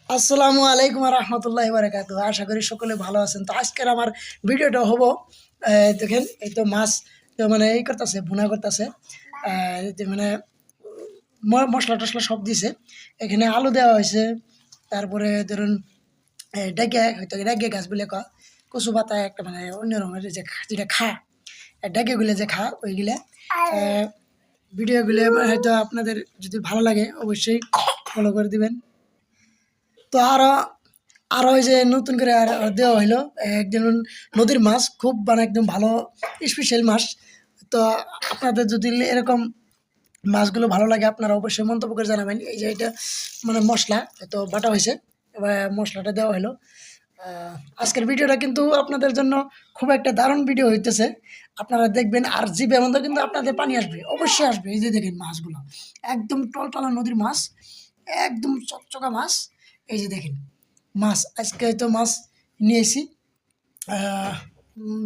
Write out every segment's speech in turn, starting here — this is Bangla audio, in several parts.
আসসালামু আলাইকুম রহমতুল্লাহি বারাকাতুহু। আশা করি সকলে ভালো আছেন। তো আজকের আমার ভিডিওটা হবো দেখেন এই তো মাছ তো মানে এই করতেছে ভুনা করতেছে মানে মশলা টশলা সব দিছে। এখানে আলু দেওয়া হয়েছে, তারপরে ধরুন ডেকে হয়তো ডেকে গাছ বলে কচু পাতা একটা মানে অন্য রকমের যে যেটা খা ডেকেগুলো যে খা ওইগুলা ভিডিওগুলো হয়তো আপনাদের যদি ভালো লাগে অবশ্যই ফলো করে দিবেন। তো আরো ওই যে নতুন করে আর দেওয়া হইলো একদিন নদীর মাছ খুব মানে একদম ভালো স্পেশাল মাছ। তো আপনাদের যদি এরকম মাছগুলো ভালো লাগে আপনারা অবশ্যই মন্তব্য করে জানাবেন। এই যে এটা মানে মশলা তো বাটা হয়েছে, এবার মশলাটা দেওয়া হলো। আজকের ভিডিওটা কিন্তু আপনাদের জন্য খুব একটা দারুণ ভিডিও হইতেছে, আপনারা দেখবেন আর জিভে মধ্যে কিন্তু আপনাদের পানি আসবে, অবশ্যই আসবে। এই যে দেখেন মাছগুলো একদম টলটলা নদীর মাছ, একদম চকচকা মাছ। এই যে দেখেন মাছ আজকে তো মাছ নিয়েছি,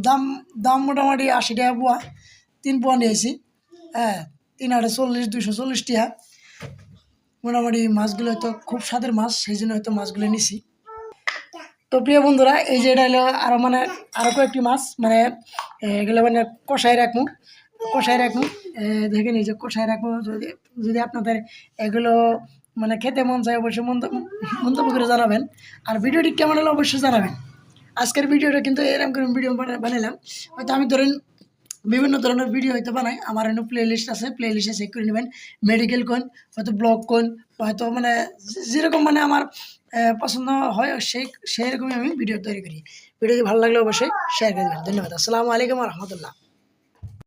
দাম দাম মোটামুটি 80 টাকা পোয়া, 3 পোয়া নিয়েছি। হ্যাঁ, 3 8 40 240 টাকা মোটামুটি। মাছগুলো হয়তো খুব স্বাদের মাছ, সেই জন্য হয়তো মাছগুলো নিছি। তো প্রিয় বন্ধুরা, এই যে এটা হলো আরো মানে আরো কয়েকটি মাছ মানে এগুলো মানে কষাই রাখবো। দেখেন এই যে কষাই রাখবো। যদি যদি আপনাদের এগুলো মানে খেতে মন চায় অবশ্যই মন্তব্য করে জানাবেন। আর ভিডিওটি কেমন হলো অবশ্যই জানাবেন। আজকের ভিডিওটা কিন্তু এরকম করে ভিডিও বানালাম। হয়তো আমি ধরেন বিভিন্ন ধরনের ভিডিও হয়তো বানাই, আমার এখানে প্লে লিস্ট আছে, প্লে লিস্টে চেক করে নেবেন। মেডিকেল কোন, হয়তো ব্লগ কোন, হয়তো মানে যেরকম মানে আমার পছন্দ হয় সেরকমই আমি ভিডিও তৈরি করি। ভিডিওটি ভালো লাগলে অবশ্যই শেয়ার করে দেবেন। ধন্যবাদ। আসসালামু আলাইকুম রহমতুল্লাহ।